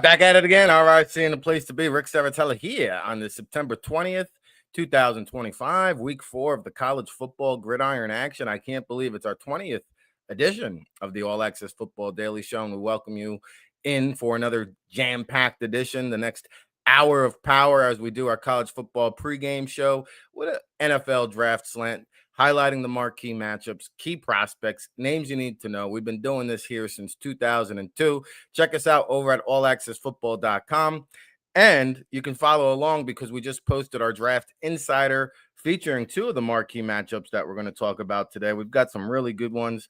back at it again. All right, seeing the place to be. Rick Saratella here on the September 20th, 2025, week 4 of the college football gridiron action. I can't believe it's our 20th edition of the All Access Football Daily Show, and we welcome you in for another jam-packed edition, the next hour of power as we do our college football pregame show with an NFL draft slant, highlighting the marquee matchups, key prospects, names you need to know. We've been doing this here since 2002. Check us out over at allaccessfootball.com. And you can follow along because we just posted our Draft Insider featuring 2 of the marquee matchups that we're going to talk about today. We've got some really good ones.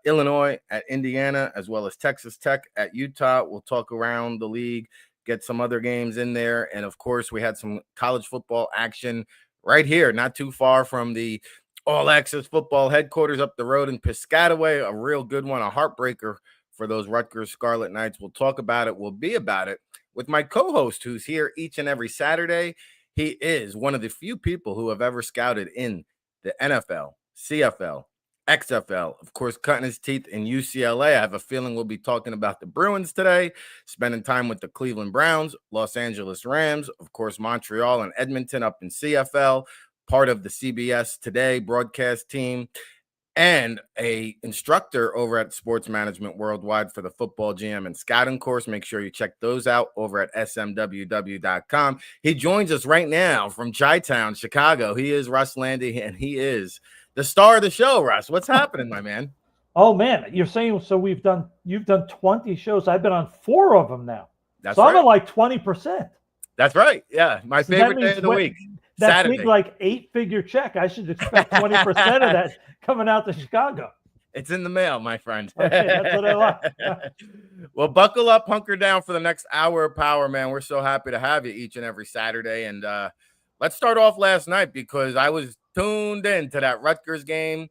Illinois at Indiana, as well as Texas Tech at Utah. We'll talk around the league, get some other games in there. And, of course, we had some college football action right here, not too far from the All Access Football headquarters up the road in Piscataway. A real good one, a heartbreaker for those Rutgers Scarlet Knights. We'll talk about it. We'll be about it with my co-host who's here each and every Saturday. He is one of the few people who have ever scouted in the NFL, CFL, XFL, of course, cutting his teeth in UCLA. I have a feeling we'll be talking about the Bruins today, spending time with the Cleveland Browns, Los Angeles Rams, of course, Montreal and Edmonton up in CFL, part of the CBS Today broadcast team, and a instructor over at Sports Management Worldwide for the Football GM and Scouting course. Make sure you check those out over at smww.com. He joins us right now from Chi-Town, Chicago. He is Russ Landy, and he is the star of the show. Russ, what's happening, my man? Oh, man, you're saying, so you've done 20 shows. I've been on 4 of them now. That's so right. I'm at like 20%. That's right. Yeah, my favorite day of the week. That Saturday. big, like 8-figure check. I should expect 20% of that coming out to Chicago. It's in the mail, my friend. Okay, that's what I like. Well, buckle up, hunker down for the next hour of power, man. We're so happy to have you each and every Saturday. And let's start off last night because I was tuned in to that Rutgers game.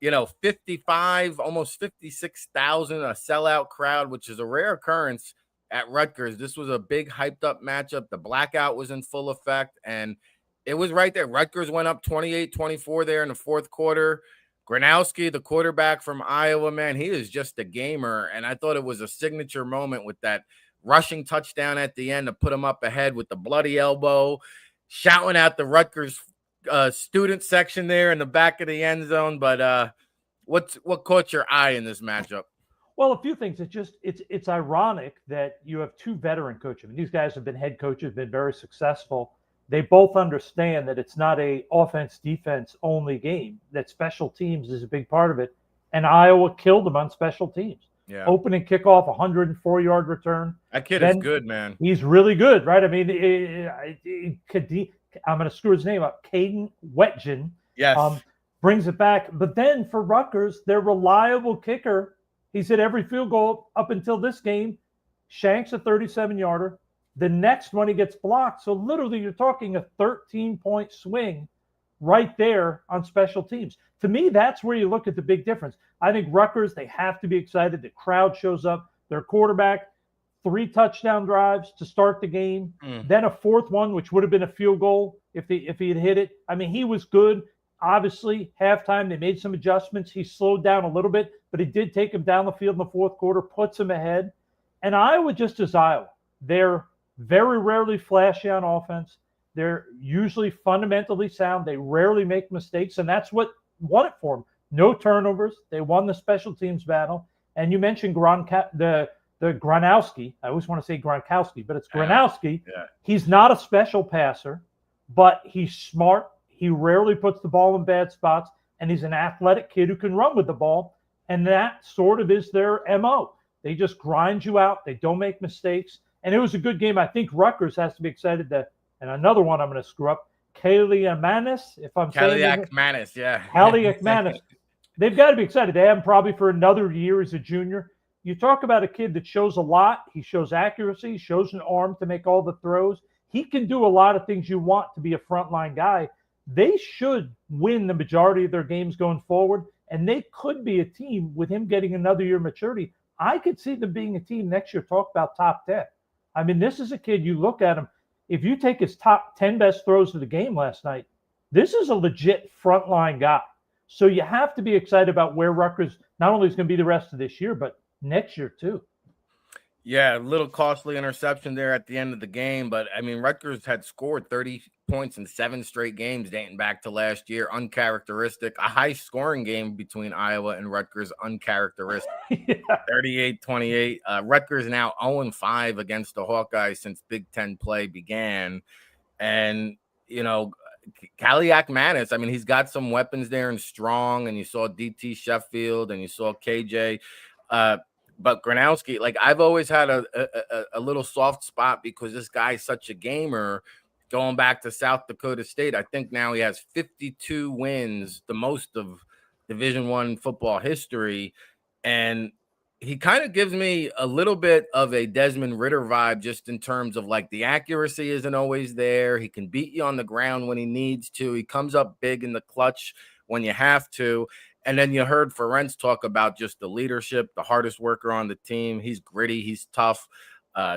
55, almost 56,000, a sellout crowd, which is a rare occurrence at Rutgers. This was a big hyped up matchup. The blackout was in full effect, and it was right there. Rutgers went up 28-24 there in the fourth quarter. Gronowski, the quarterback from Iowa, man, he is just a gamer, and I thought it was a signature moment with that rushing touchdown at the end to put him up ahead with the bloody elbow, shouting at the Rutgers student section there in the back of the end zone. But what caught your eye in this matchup? Well, a few things. It's ironic that you have 2 veteran coaches. I mean, these guys have been head coaches, been very successful. They both understand that it's not a offense-defense only game, that special teams is a big part of it. And Iowa killed them on special teams. Yeah. Opening kickoff, 104-yard return. That kid is good, man. He's really good, right? I mean, I'm going to screw his name up. Caden Wetjen. Yes. Brings it back. But then for Rutgers, their reliable kicker, he's hit every field goal up until this game, shanks a 37-yarder. The next one he gets blocked. So literally you're talking a 13-point swing right there on special teams. To me, that's where you look at the big difference. I think Rutgers, they have to be excited. The crowd shows up. Their quarterback, 3 touchdown drives to start the game. Then a 4th one, which would have been a field goal if he had hit it. I mean, he was good. Obviously, halftime, they made some adjustments. He slowed down a little bit, but he did take him down the field in the 4th quarter, puts him ahead. And Iowa just as Iowa. They're very rarely flashy on offense. They're usually fundamentally sound. They rarely make mistakes, and that's what won it for them. No turnovers. They won the special teams battle. And you mentioned the Gronowski. I always want to say Gronkowski, but it's Gronowski. Yeah. He's not a special passer, but he's smart. He rarely puts the ball in bad spots, and he's an athletic kid who can run with the ball, and that sort of is their MO. They just grind you out. They don't make mistakes. And it was a good game. I think Rutgers has to be excited that, and another one I'm going to screw up, Kaliakmanis, if I'm saying it. Kaliakmanis, yeah. Kaliakmanis. They've got to be excited. They have him probably for another year as a junior. You talk about a kid that shows a lot. He shows accuracy, shows an arm to make all the throws. He can do a lot of things you want to be a frontline guy. They should win the majority of their games going forward, and they could be a team with him getting another year maturity. I could see them being a team next year, talk about top 10. I mean, this is a kid, you look at him, if you take his top 10 best throws of the game last night, this is a legit frontline guy. So you have to be excited about where Rutgers not only is going to be the rest of this year, but next year too. Yeah, a little costly interception there at the end of the game, but I mean, Rutgers had scored 30 points in 7 straight games dating back to last year. Uncharacteristic. A high scoring game between Iowa and Rutgers, uncharacteristic. Yeah. 38-28. Rutgers now 0-5 against the Hawkeyes since Big Ten play began. And, you know, Kaliakmanis, I mean, he's got some weapons there and strong, and you saw DT Sheffield and you saw KJ. But Gronowski, like, I've always had a little soft spot because this guy's such a gamer. Going back to South Dakota State, I think now he has 52 wins, the most of Division I football history. And he kind of gives me a little bit of a Desmond Ritter vibe, just in terms of, like, the accuracy isn't always there. He can beat you on the ground when he needs to. He comes up big in the clutch when you have to. And then you heard Ferentz talk about just the leadership, the hardest worker on the team. He's gritty, he's tough.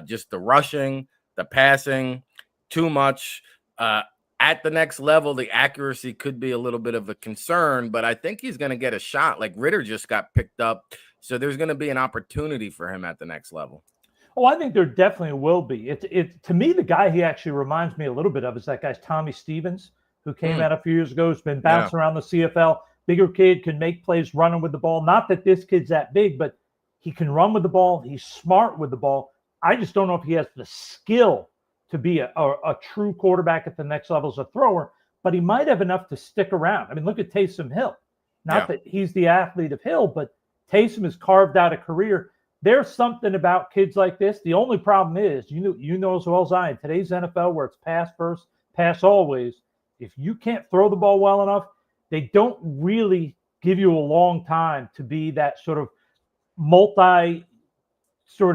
Just the rushing, the passing, too much. At the next level, the accuracy could be a little bit of a concern, but I think he's going to get a shot. Like, Ritter just got picked up, so there's going to be an opportunity for him at the next level. Oh, I think there definitely will be. It to me, the guy he actually reminds me a little bit of is that guy's Tommy Stevens, who came out a few years ago. Has been bouncing around the CFL. Bigger kid, can make plays running with the ball. Not that this kid's that big, but he can run with the ball. He's smart with the ball. I just don't know if he has the skill to be a true quarterback at the next level as a thrower, but he might have enough to stick around. I mean, look at Taysom Hill. Not that he's the athlete of Hill, but Taysom has carved out a career. There's something about kids like this. The only problem is, you know as well as I, in today's NFL, where it's pass first, pass always, if you can't throw the ball well enough, they don't really give you a long time to be that sort of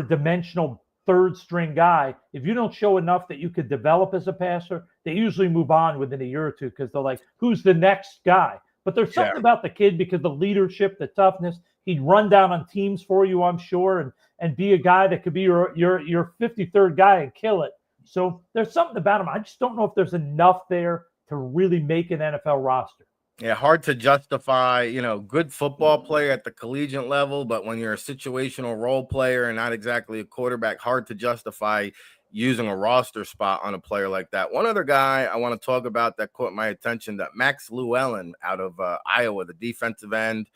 dimensional third string guy. If you don't show enough that you could develop as a passer, they usually move on within a year or two because they're like, who's the next guy? But there's something about the kid because the leadership, the toughness. He'd run down on teams for you, I'm sure, and be a guy that could be your 53rd guy and kill it. So there's something about him. I just don't know if there's enough there to really make an NFL roster. Yeah, hard to justify, good football player at the collegiate level, but when you're a situational role player and not exactly a quarterback, hard to justify using a roster spot on a player like that. One other guy I want to talk about that caught my attention, that Max Llewellyn out of Iowa, the defensive end,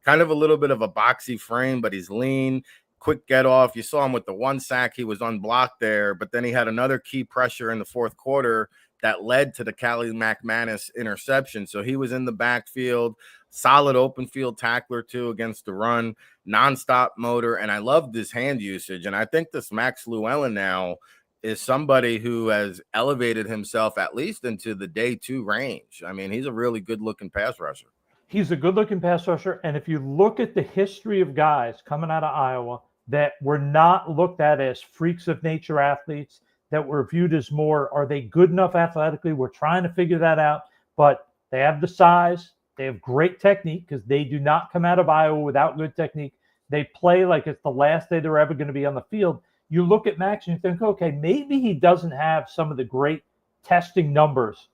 kind of a little bit of a boxy frame, but he's lean, quick get off. You saw him with the one sack. He was unblocked there, but then he had another key pressure in the fourth quarter that led to the Kaliakmanis interception. So he was in the backfield, solid open field tackler too against the run, nonstop motor. And I loved his hand usage. And I think this Max Llewellyn now is somebody who has elevated himself at least into the day 2 range. I mean, he's a really good looking pass rusher. He's a good looking pass rusher. And if you look at the history of guys coming out of Iowa that were not looked at as freaks of nature athletes, that were viewed as more, are they good enough athletically? We're trying to figure that out, but they have the size. They have great technique because they do not come out of Iowa without good technique. They play like it's the last day they're ever going to be on the field. You look at Max and you think, okay, maybe he doesn't have some of the great testing numbers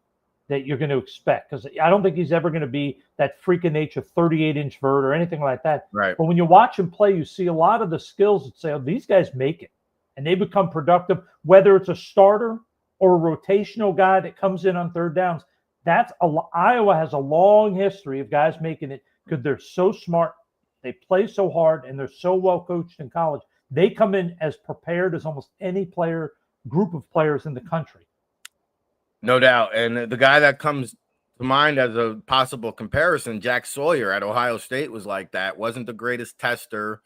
that you're going to expect, because I don't think he's ever going to be that freak of nature 38-inch vert or anything like that. Right. But when you watch him play, you see a lot of the skills that say, oh, these guys make it. And they become productive, whether it's a starter or a rotational guy that comes in on third downs. Iowa has a long history of guys making it because they're so smart, they play so hard, and they're so well coached in college. They come in as prepared as almost any group of players in the country. No doubt. And the guy that comes to mind as a possible comparison, Jack Sawyer at Ohio State, was like that. Wasn't the greatest tester.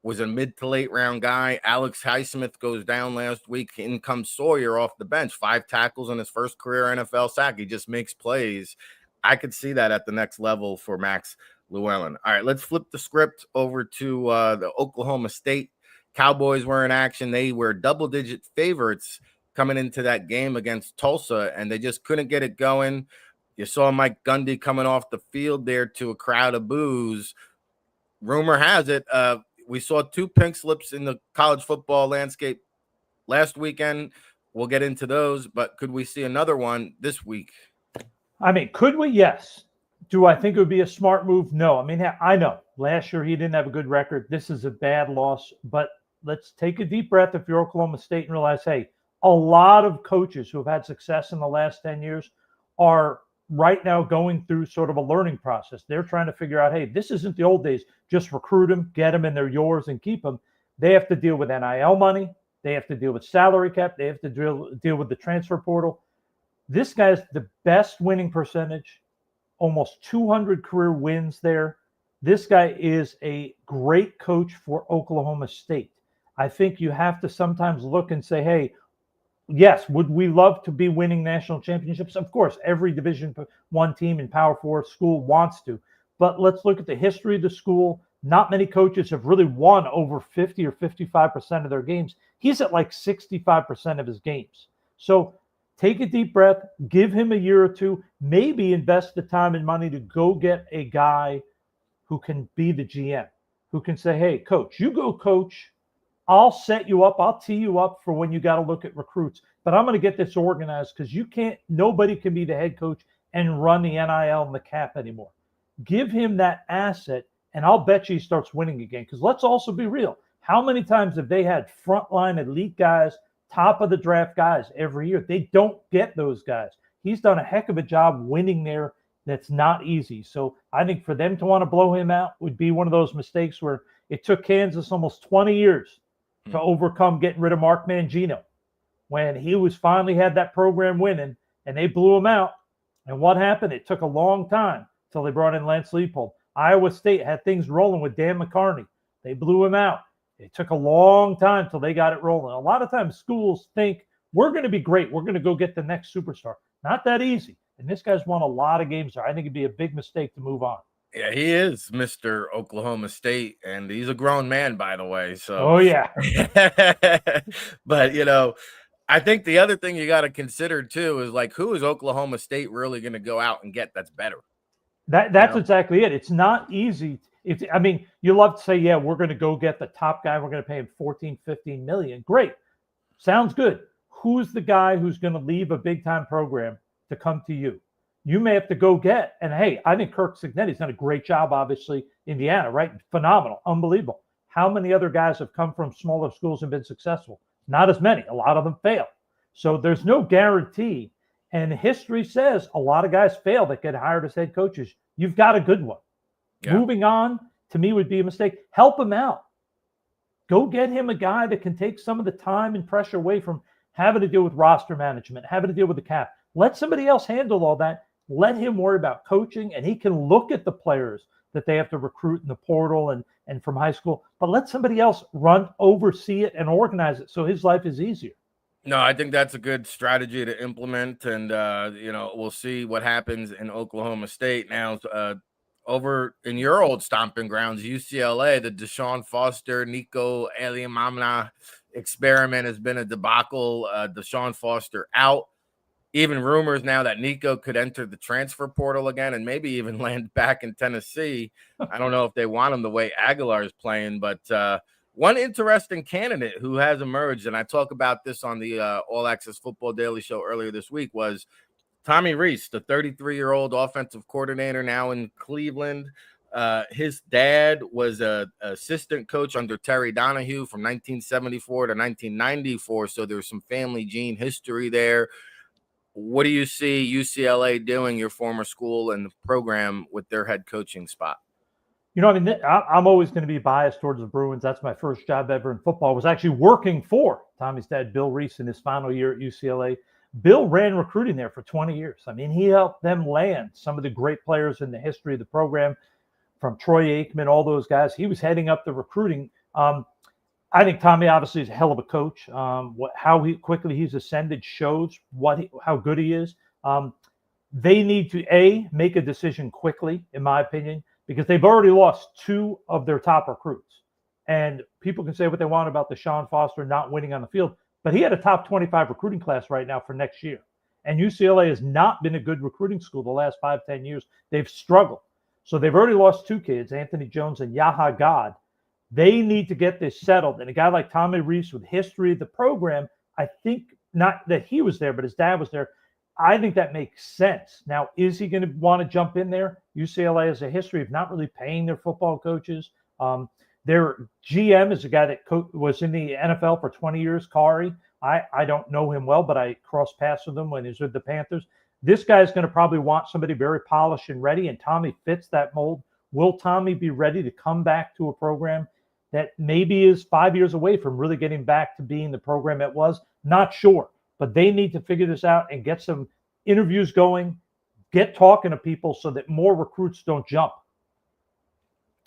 Was a mid to late round guy. Alex Highsmith goes down last week. In comes Sawyer off the bench, 5 tackles in his first career NFL sack. He just makes plays. I could see that at the next level for Max Llewellyn. All right, let's flip the script over to the Oklahoma State Cowboys. Were in action. They were double-digit favorites coming into that game against Tulsa, and they just couldn't get it going. You saw Mike Gundy coming off the field there to a crowd of boos. Rumor has it, we saw 2 pink slips in the college football landscape last weekend. We'll get into those, but could we see another one this week? I mean, could we? Yes. Do I think it would be a smart move? No. I mean, I know last year he didn't have a good record. This is a bad loss, but let's take a deep breath if you're Oklahoma State and realize, hey, a lot of coaches who have had success in the last 10 years are right now going through sort of a learning process. They're trying to figure out, hey, this isn't the old days. Just recruit them, get them, and they're yours and keep them. They have to deal with NIL money. They have to deal with salary cap. They have to deal with the transfer portal. This guy's the best winning percentage, almost 200 career wins there. This guy is a great coach for Oklahoma State. I think you have to sometimes look and say, hey, yes, would we love to be winning national championships? Of course, every Division I team in Power 4 school wants to. But let's look at the history of the school. Not many coaches have really won over 50 or 55% of their games. He's at like 65% of his games. So take a deep breath, give him a year or two, maybe invest the time and money to go get a guy who can be the GM, who can say, hey, coach, you go coach. I'll set you up. I'll tee you up for when you got to look at recruits. But I'm going to get this organized because nobody can be the head coach and run the NIL and the cap anymore. Give him that asset, and I'll bet you he starts winning again. Because let's also be real. How many times have they had frontline elite guys, top of the draft guys every year? They don't get those guys. He's done a heck of a job winning there. That's not easy. So I think for them to want to blow him out would be one of those mistakes where it took Kansas almost 20 years to overcome getting rid of Mark Mangino when he was finally had that program winning, and they blew him out. And what happened? It took a long time till they brought in Lance Leipold. Iowa State had things rolling with Dan McCarney. They blew him out. It took a long time till they got it rolling. A lot of times schools think we're going to be great. We're going to go get the next superstar. Not that easy. And this guy's won a lot of games there. I think it'd be a big mistake to move on. Yeah, he is Mr. Oklahoma State, and he's a grown man, by the way. So, oh yeah. But I think the other thing you got to consider too is like, who is Oklahoma State really going to go out and get that's better? That's exactly it. It's not easy. You love to say, yeah, we're going to go get the top guy. We're going to pay him 14, 15 million. Great. Sounds good. Who's the guy who's going to leave a big time program to come to you? You may have to go get, and hey, I think Kirk Cignetti's done a great job, obviously, Indiana, right? Phenomenal, unbelievable. How many other guys have come from smaller schools and been successful? Not as many. A lot of them fail. So there's no guarantee. And history says a lot of guys fail that get hired as head coaches. You've got a good one. Yeah. Moving on, to me, would be a mistake. Help him out. Go get him a guy that can take some of the time and pressure away from having to deal with roster management, having to deal with the cap. Let somebody else handle all that. Let him worry about coaching, and he can look at the players that they have to recruit in the portal and from high school. But let somebody else oversee it and organize it so his life is easier. No, I think that's a good strategy to implement, and we'll see what happens in Oklahoma State now. Over in your old stomping grounds, UCLA, the Deshaun Foster, Nico Elimamna experiment has been a debacle. Deshaun Foster out. Even rumors now that Nico could enter the transfer portal again and maybe even land back in Tennessee. I don't know if they want him the way Aguilar is playing, but one interesting candidate who has emerged, and I talk about this on the All Access Football Daily Show earlier this week, was Tommy Rees, the 33-year-old offensive coordinator now in Cleveland. His dad was an assistant coach under Terry Donahue from 1974 to 1994, so there's some family gene history there. What do you see UCLA doing, your former school and the program, with their head coaching spot? I'm always going to be biased towards the Bruins. That's my first job ever in football. I was actually working for Tommy's dad, Bill Rees, in his final year at UCLA. Bill ran recruiting there for 20 years. He helped them land some of the great players in the history of the program, from Troy Aikman, all those guys. He was heading up the recruiting. I think Tommy obviously is a hell of a coach. How quickly he's ascended shows how good he is. They need to make a decision quickly, in my opinion, because they've already lost two of their top recruits. And people can say what they want about Deshaun Foster not winning on the field, but he had a top 25 recruiting class right now for next year. And UCLA has not been a good recruiting school the last 5-10 years. They've struggled. So they've already lost two kids, Anthony Jones and Yaha God. They need to get this settled. And a guy like Tommy Rees with history of the program, I think, not that he was there, but his dad was there, I think that makes sense. Now, is he going to want to jump in there? UCLA has a history of not really paying their football coaches. Their GM is a guy that was in the NFL for 20 years, Kari. I don't know him well, but I crossed paths with him when he was with the Panthers. This guy's going to probably want somebody very polished and ready, and Tommy fits that mold. Will Tommy be ready to come back to a program that maybe is 5 years away from really getting back to being the program it was? Not sure, but they need to figure this out and get some interviews going, get talking to people so that more recruits don't jump.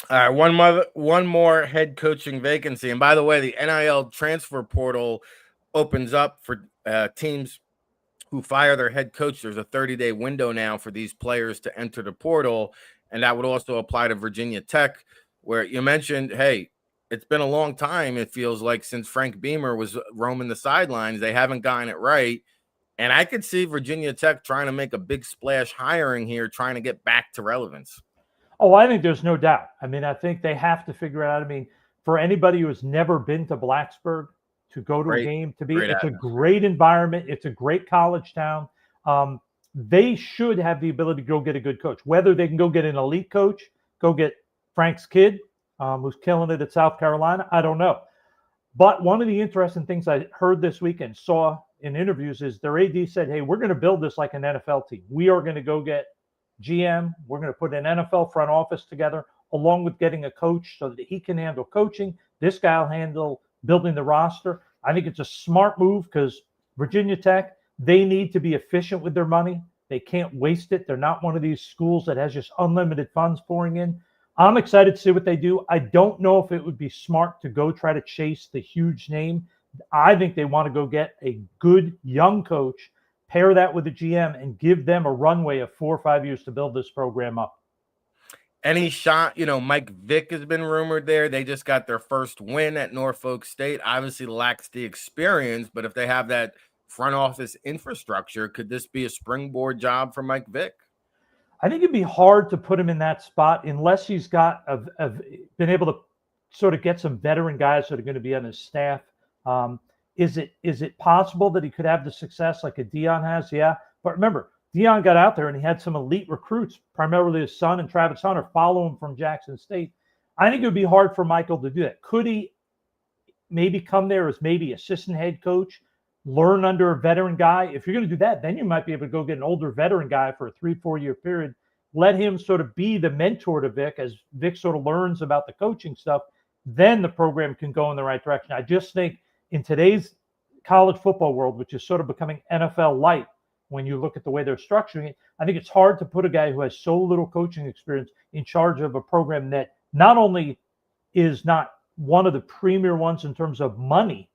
All right, one more head coaching vacancy. And by the way, the NIL transfer portal opens up for teams who fire their head coach. There's a 30-day window now for these players to enter the portal, and that would also apply to Virginia Tech, where you mentioned, hey, it's been a long time, it feels like, since Frank Beamer was roaming the sidelines. They haven't gotten it right. And I could see Virginia Tech trying to make a big splash hiring here, trying to get back to relevance. Oh, I think there's no doubt. I mean, I think they have to figure it out. I mean, for anybody who has never been to Blacksburg, to go to a game, it's a great environment. It's a great college town. They should have the ability to go get a good coach. Whether they can go get an elite coach, go get Frank's kid, who's killing it at South Carolina, I don't know. But one of the interesting things I heard this week and saw in interviews is their AD said, hey, we're going to build this like an NFL team. We are going to go get GM. We're going to put an NFL front office together, along with getting a coach so that he can handle coaching. This guy will handle building the roster. I think it's a smart move because Virginia Tech, they need to be efficient with their money. They can't waste it. They're not one of these schools that has just unlimited funds pouring in. I'm excited to see what they do. I don't know if it would be smart to go try to chase the huge name. I think they want to go get a good young coach, pair that with a GM, and give them a runway of 4 or 5 years to build this program up. Any shot, Mike Vick has been rumored there. They just got their first win at Norfolk State. Obviously lacks the experience, but if they have that front office infrastructure, could this be a springboard job for Mike Vick? I think it'd be hard to put him in that spot unless he's got been able to sort of get some veteran guys that are going to be on his staff. Is it possible that he could have the success like a Dion has? Yeah. But remember, Dion got out there and he had some elite recruits, primarily his son and Travis Hunter, follow him from Jackson State. I think it would be hard for Michael to do that. Could he maybe come there as maybe assistant head coach, learn under a veteran guy? If you're going to do that, then you might be able to go get an older veteran guy for a 3-4 year period. Let him sort of be the mentor to Vic as Vic sort of learns about the coaching stuff. Then the program can go in the right direction. I just think in today's college football world, which is sort of becoming NFL light, when you look at the way they're structuring it, I think it's hard to put a guy who has so little coaching experience in charge of a program that not only is not one of the premier ones in terms of money,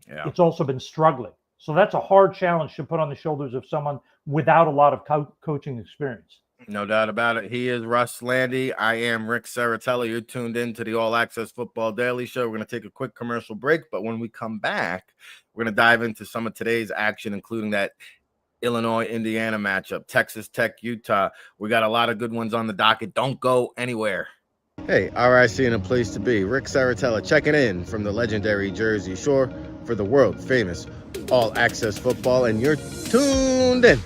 it's also been struggling. So that's a hard challenge to put on the shoulders of someone without a lot of coaching experience. No doubt about it. He is Russ Landy. I am Rick Serritella. You're tuned in to the All Access Football Daily Show. We're going to take a quick commercial break, but when we come back, we're going to dive into some of today's action, including that Illinois-Indiana matchup, Texas Tech, Utah. We got a lot of good ones on the docket. Don't go anywhere. Hey, RIC in a place to be. Rick Serritella checking in from the legendary Jersey Shore for the world-famous All Access Football, and you're tuned in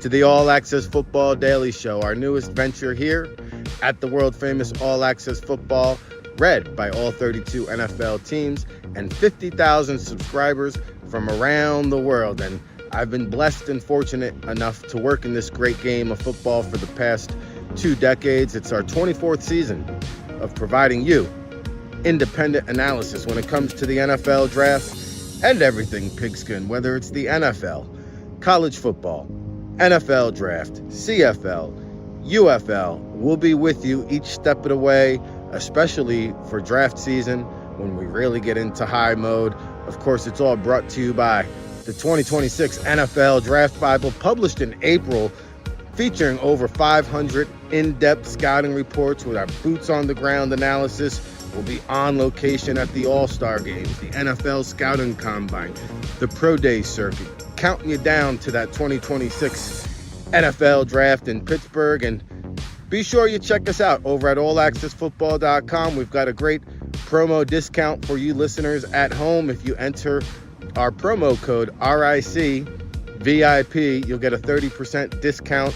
to the All Access Football Daily Show, our newest venture here at the world-famous All Access Football, read by all 32 NFL teams and 50,000 subscribers from around the world. And I've been blessed and fortunate enough to work in this great game of football for the past 2 decades. It's our 24th season of providing you independent analysis when it comes to the NFL draft and everything pigskin, whether it's the NFL, college football, NFL draft, CFL, UFL. We'll be with you each step of the way, especially for draft season when we really get into high mode. Of course, it's all brought to you by the 2026 NFL Draft Bible, published in April, featuring over 500 in-depth scouting reports with our boots-on-the-ground analysis. We'll be on location at the All-Star Games, the NFL Scouting Combine, the Pro Day circuit, counting you down to that 2026 NFL Draft in Pittsburgh. And be sure you check us out over at allaccessfootball.com. We've got a great promo discount for you listeners at home. If you enter our promo code RICVIP, you'll get a 30% discount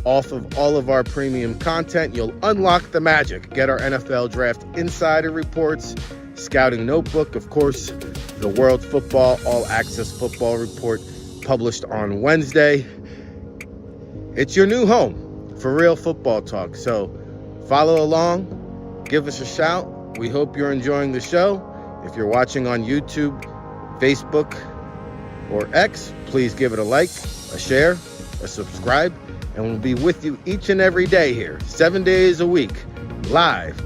off of all of our premium content. You'll unlock the magic. Get our NFL Draft Insider reports, Scouting Notebook, of course, the World Football All Access Football Report published on Wednesday. It's your new home for real football talk. So follow along, give us a shout. We hope you're enjoying the show. If you're watching on YouTube, Facebook, or X, please give it a like, a share, a subscribe, and we'll be with you each and every day here, 7 days a week, live,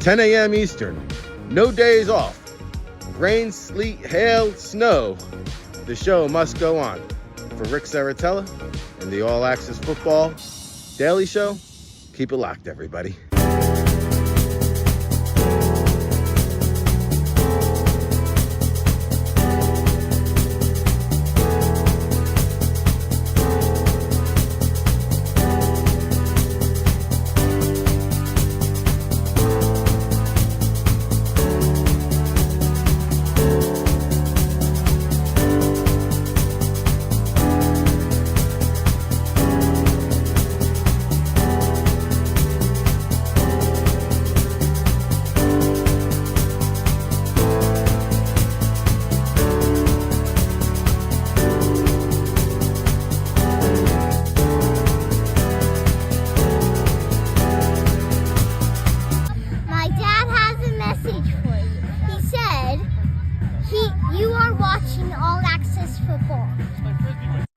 10 a.m. Eastern, no days off, rain, sleet, hail, snow. The show must go on. For Rick Saratella and the All Access Football Daily Show, keep it locked, everybody.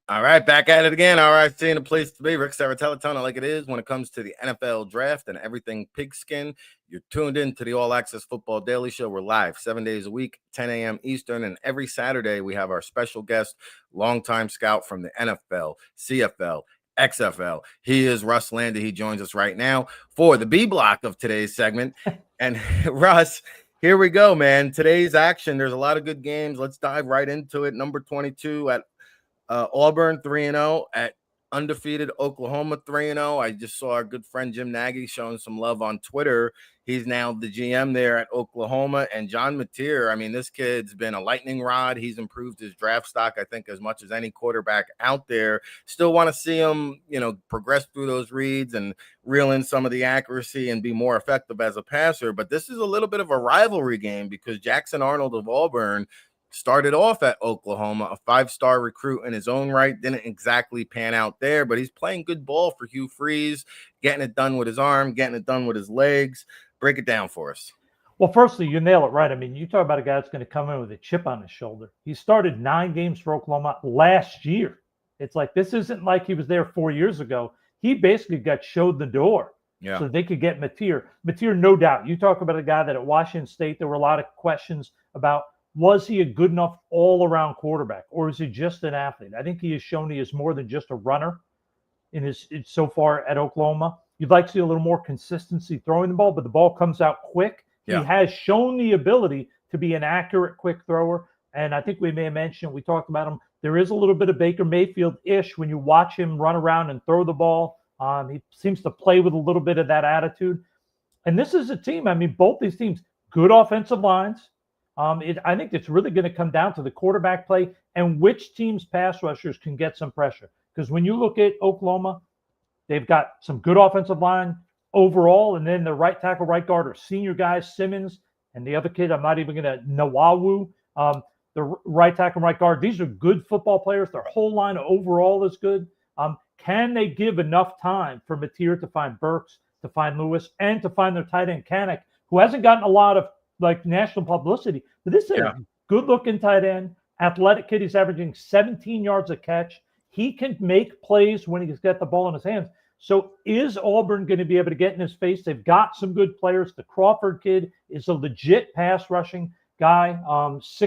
All right, back at it again. All right, seeing a place to be. Rick Saratella, telling it like it is when it comes to the NFL draft and everything pigskin. You're tuned in to the All Access Football Daily Show. We're live 7 days a week, 10 a.m. Eastern, and every Saturday we have our special guest, longtime scout from the NFL, CFL, XFL. He is Russ Landy. He joins us right now for the B block of today's segment. And Russ, here we go, man. Today's action. There's a lot of good games. Let's dive right into it. Number 22 at Auburn 3-0, at undefeated Oklahoma 3-0. I just saw our good friend Jim Nagy showing some love on Twitter. He's now the GM there at Oklahoma. And John Mateer, I mean, this kid's been a lightning rod. He's improved his draft stock, I think, as much as any quarterback out there. Still want to see him, progress through those reads and reel in some of the accuracy and be more effective as a passer. But this is a little bit of a rivalry game because Jackson Arnold of Auburn started off at Oklahoma, a five-star recruit in his own right. Didn't exactly pan out there, but he's playing good ball for Hugh Freeze, getting it done with his arm, getting it done with his legs. Break it down for us. Well, firstly, you nail it right. I mean, you talk about a guy that's going to come in with a chip on his shoulder. He started 9 games for Oklahoma last year. It's like, this isn't like he was there 4 years ago. He basically got showed the door so they could get Mateer. Mateer, no doubt. You talk about a guy that at Washington State, there were a lot of questions about, was he a good enough all-around quarterback, or is he just an athlete? I think he has shown he is more than just a runner so far at Oklahoma. You'd like to see a little more consistency throwing the ball, but the ball comes out quick. Yeah. He has shown the ability to be an accurate, quick thrower. And I think we may have mentioned, we talked about him, there is a little bit of Baker Mayfield-ish when you watch him run around and throw the ball. He seems to play with a little bit of that attitude. And this is a team, I mean, both these teams, good offensive lines. I think it's really going to come down to the quarterback play and which team's pass rushers can get some pressure. Because when you look at Oklahoma, they've got some good offensive line overall, and then the right tackle, right guard are senior guys, Simmons, and the other kid, I'm not even going to, Nawawu, the right tackle, right guard. These are good football players. Their whole line overall is good. Can they give enough time for Mateer to find Burks, to find Lewis, and to find their tight end, Kanak, who hasn't gotten a lot of national publicity, but this is a good-looking tight end, athletic kid. He's averaging 17 yards a catch. He can make plays when he's got the ball in his hands. So is Auburn going to be able to get in his face? They've got some good players. The Crawford kid is a legit pass rushing guy, almost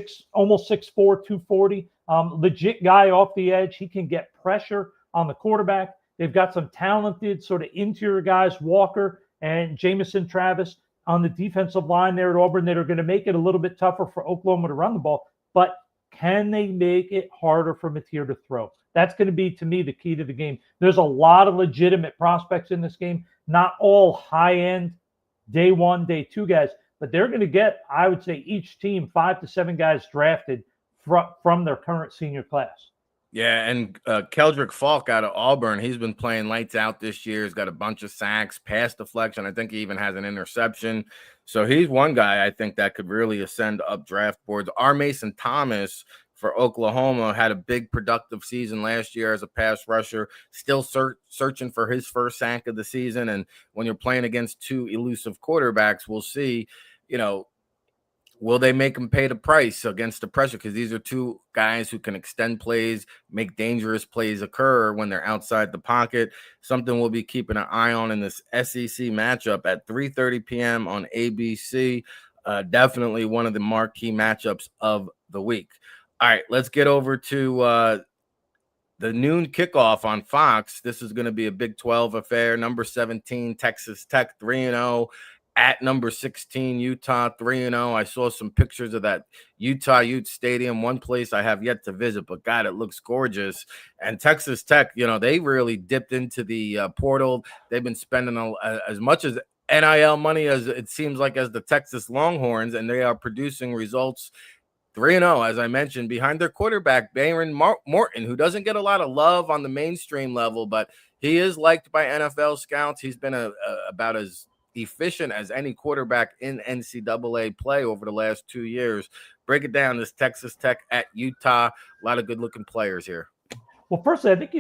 6'4", 240, legit guy off the edge. He can get pressure on the quarterback. They've got some talented sort of interior guys, Walker and Jamison Travis, on the defensive line there at Auburn that are going to make it a little bit tougher for Oklahoma to run the ball. But can they make it harder for Mateer to throw? That's going to be, to me, the key to the game. There's a lot of legitimate prospects in this game, not all high-end day 1, day 2 guys, but they're going to get, I would say, each team 5 to 7 guys drafted from their current senior class. Yeah, and Keldrick Falk out of Auburn, he's been playing lights out this year. He's got a bunch of sacks, pass deflection. I think he even has an interception. So he's one guy I think that could really ascend up draft boards. R. Mason Thomas for Oklahoma had a big productive season last year as a pass rusher, still searching for his first sack of the season. And when you're playing against two elusive quarterbacks, we'll see, you know, will they make them pay the price against the pressure? Because these are two guys who can extend plays, make dangerous plays occur when they're outside the pocket. Something we'll be keeping an eye on in this SEC matchup at 3:30 p.m. on ABC. Definitely one of the marquee matchups of the week. All right, let's get over to the noon kickoff on Fox. This is going to be a Big 12 affair. Number 17, Texas Tech 3-0. At number 16, Utah 3-0. I saw some pictures of that Utah Ute Stadium, one place I have yet to visit, but God, it looks gorgeous. And Texas Tech, you know, they really dipped into the portal. They've been spending as much as NIL money as it seems like as the Texas Longhorns, and they are producing results. 3-0, as I mentioned, behind their quarterback, Bayron Morton, who doesn't get a lot of love on the mainstream level, but he is liked by NFL scouts. He's been about as efficient as any quarterback in NCAA play over the last 2 years. Break it down. This Texas Tech at Utah. A lot of good-looking players here. Well, firstly, I think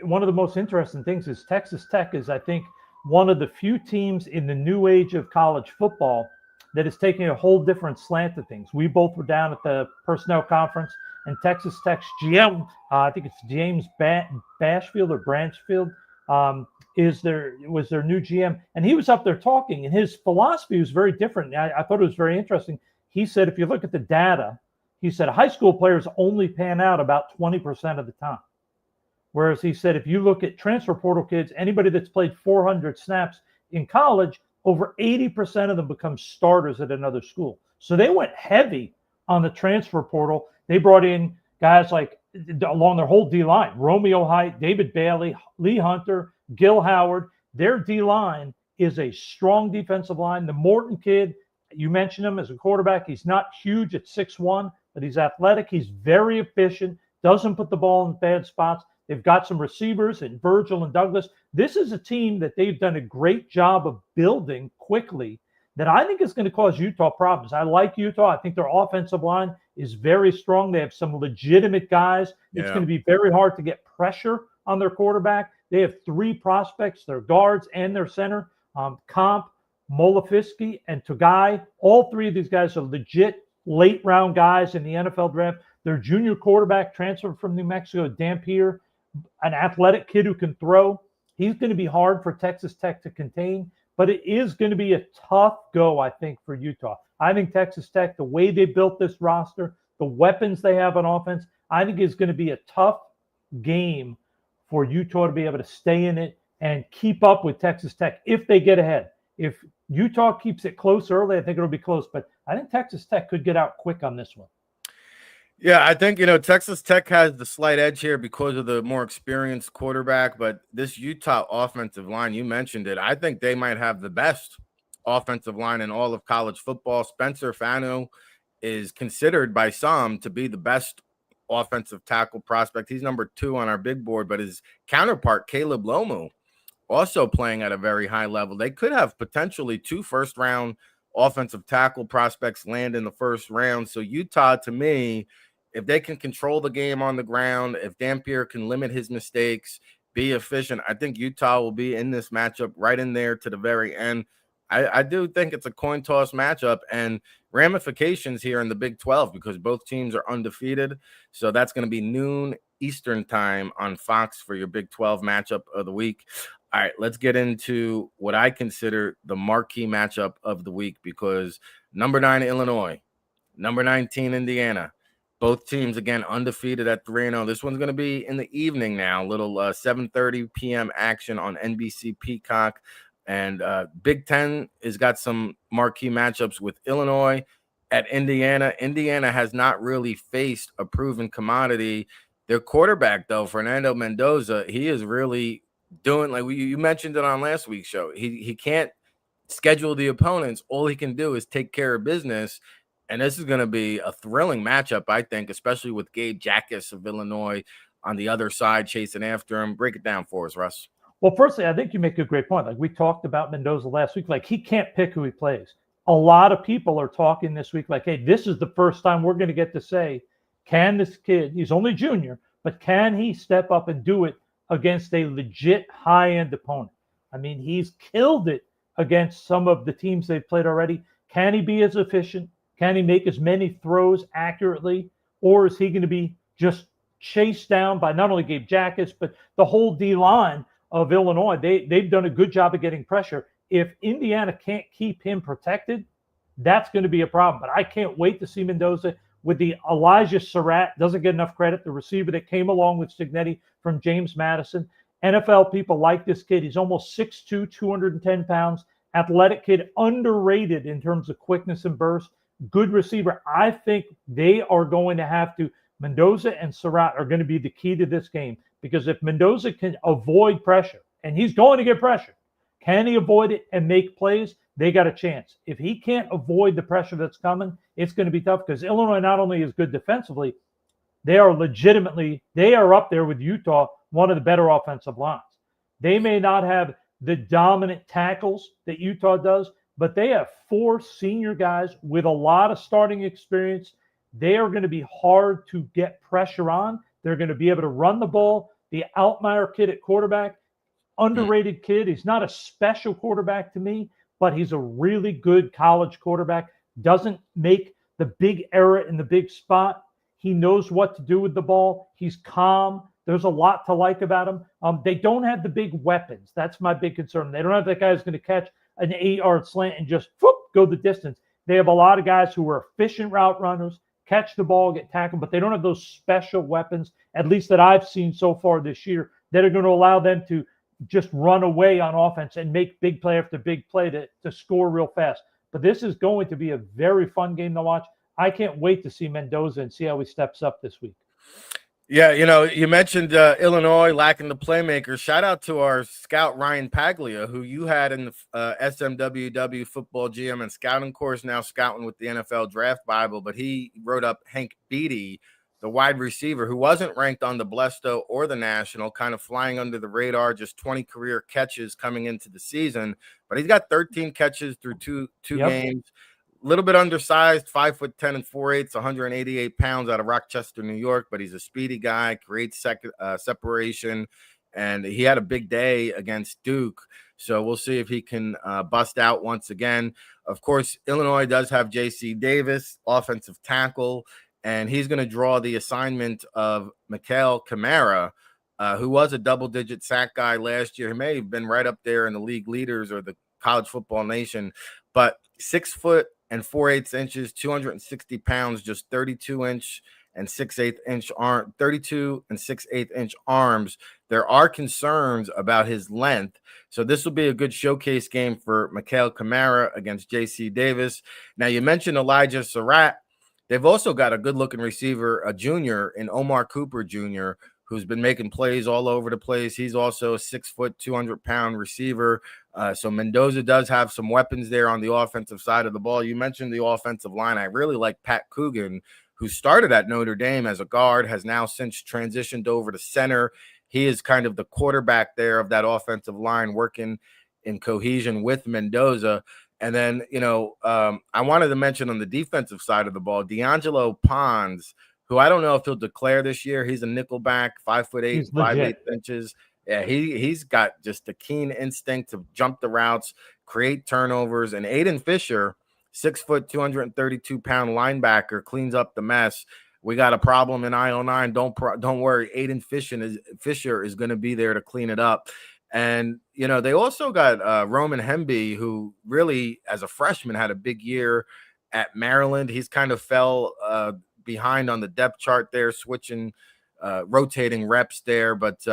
one of the most interesting things is Texas Tech is, I think, one of the few teams in the new age of college football that is taking a whole different slant to things. We both were down at the personnel conference, and Texas Tech's GM, I think it's James Bashfield or Branchfield, was their new GM, and he was up there talking, and his philosophy was very different. I thought it was very interesting. He said, if you look at the data, he said high school players only pan out about 20% of the time. Whereas he said, if you look at transfer portal kids, anybody that's played 400 snaps in college, over 80% of them become starters at another school. So they went heavy on the transfer portal. They brought in guys like along their whole D line, Romeo Height, David Bailey, Lee Hunter, Gil Howard. Their D line is a strong defensive line. The Morton kid, you mentioned him as a quarterback. He's not huge at 6'1", but he's athletic. He's very efficient, doesn't put the ball in bad spots. They've got some receivers in Virgil and Douglas. This is a team that they've done a great job of building quickly that I think is going to cause Utah problems. I like Utah. I think their offensive line is very strong. They have some legitimate guys. It's going to be very hard to get pressure on their quarterback. They have 3 prospects, their guards and their center, Comp, Molafiski, and Togai. All 3 of these guys are legit late-round guys in the NFL draft. Their junior quarterback transferred from New Mexico, Dampier, an athletic kid who can throw. He's going to be hard for Texas Tech to contain, but it is going to be a tough go, I think, for Utah. I think Texas Tech, the way they built this roster, the weapons they have on offense, I think is going to be a tough game for Utah to be able to stay in it and keep up with Texas Tech if they get ahead. If Utah keeps it close early, I think it'll be close, but I think Texas Tech could get out quick on this one. Yeah, I think, Texas Tech has the slight edge here because of the more experienced quarterback, but this Utah offensive line, you mentioned it, I think they might have the best offensive line in all of college football. Spencer Fanu is considered by some to be the best offensive tackle prospect. He's number 2 on our big board, but his counterpart, Caleb Lomu, also playing at a very high level. They could have potentially 2 first-round offensive tackle prospects land in the first round. So Utah, to me, if they can control the game on the ground, if Dampier can limit his mistakes, be efficient, I think Utah will be in this matchup right in there to the very end. I do think it's a coin toss matchup and ramifications here in the Big 12 because both teams are undefeated. So that's going to be noon Eastern time on Fox for your Big 12 matchup of the week. All right, let's get into what I consider the marquee matchup of the week because number 9, Illinois, number 19, Indiana. Both teams, again, undefeated at 3-0. This one's going to be in the evening now, little 7:30 p.m. action on NBC Peacock. And Big Ten has got some marquee matchups with Illinois at Indiana. Indiana has not really faced a proven commodity. Their quarterback, though, Fernando Mendoza, he is really doing, like you mentioned it on last week's show. He can't schedule the opponents. All he can do is take care of business. And this is going to be a thrilling matchup, I think, especially with Gabe Jacas of Illinois. on the other side chasing after him. Break it down for us, Russ. Well, firstly, I think you make a great point. Like we talked about Mendoza last week, like he can't pick who he plays. A lot of people are talking this week like, hey, this is the first time we're going to get to say, can this kid, he's only junior, but can he step up and do it against a legit high-end opponent? I mean, he's killed it against some of the teams they've played already. Can he be as efficient? Can he make as many throws accurately? Or is he going to be just chased down by not only Gabe Jacas, but the whole D-line of Illinois? They've done a good job of getting pressure. If Indiana can't keep him protected, that's going to be a problem. But I can't wait to see Mendoza with the Elijah Surratt. Doesn't get enough credit. The receiver that came along with Cignetti from James Madison. NFL people like this kid. He's almost 6'2", 210 pounds. Athletic kid, underrated in terms of quickness and burst. Good receiver. I think they are going to have to, Mendoza and Surratt are going to be the key to this game, because if Mendoza can avoid pressure, and he's going to get pressure, can he avoid it and make plays? They got a chance. If he can't avoid the pressure that's coming, it's going to be tough, because Illinois not only is good defensively, they are up there with Utah, one of the better offensive lines. They may not have the dominant tackles that Utah does, but they have 4 senior guys with a lot of starting experience. They are going to be hard to get pressure on. They're going to be able to run the ball. The Altmaier kid at quarterback, underrated kid. He's not a special quarterback to me, but he's a really good college quarterback. Doesn't make the big error in the big spot. He knows what to do with the ball. He's calm. There's a lot to like about him. They don't have the big weapons. That's my big concern. They don't have that guy who's going to catch an 8-yard slant and just go the distance. They have a lot of guys who are efficient route runners, catch the ball, get tackled, but they don't have those special weapons, at least that I've seen so far this year, that are going to allow them to just run away on offense and make big play after big play to score real fast. But this is going to be a very fun game to watch. I can't wait to see Mendoza and see how he steps up this week. Yeah, you mentioned Illinois lacking the playmakers. Shout out to our scout Ryan Paglia, who you had in the SMWW football GM and scouting course, now scouting with the NFL Draft Bible. But he wrote up Hank Beatty, the wide receiver, who wasn't ranked on the Blesto or the National, kind of flying under the radar, just 20 career catches coming into the season. But he's got 13 catches through two games. A little bit undersized, 5'10" and 4/8, 188 pounds, out of Rochester, New York, but he's a speedy guy, great separation, and he had a big day against Duke. So we'll see if he can bust out once again. Of course, Illinois does have J.C. Davis, offensive tackle, and he's going to draw the assignment of Mikhail Kamara, who was a double-digit sack guy last year. He may have been right up there in the league leaders or the college football nation, but 6 foot and 4/8 inches, 260 pounds, just 32 and 6/8 inch arms. There are concerns about his length, so this will be a good showcase game for Mikhail Kamara against J.C. Davis. Now, you mentioned Elijah Surratt. They've also got a good-looking receiver, a junior, in Omar Cooper Jr., who's been making plays all over the place. He's also a 6 foot, 200-pound receiver. So Mendoza does have some weapons there on the offensive side of the ball. You mentioned the offensive line. I really like Pat Coogan, who started at Notre Dame as a guard, has now since transitioned over to center. He is kind of the quarterback there of that offensive line, working in cohesion with Mendoza. And then, I wanted to mention on the defensive side of the ball, D'Angelo Pons, who I don't know if he'll declare this year. He's a nickelback, 5'8", 5'8" inches. Yeah, he's got just a keen instinct to jump the routes, create turnovers. And Aiden Fisher, 6 foot, 232-pound linebacker, cleans up the mess. We got a problem in IO9. Don't worry. Aiden Fisher is going to be there to clean it up. And, they also got Roman Hemby, who really, as a freshman, had a big year at Maryland. He's kind of fell behind on the depth chart there, switching, rotating reps there. But,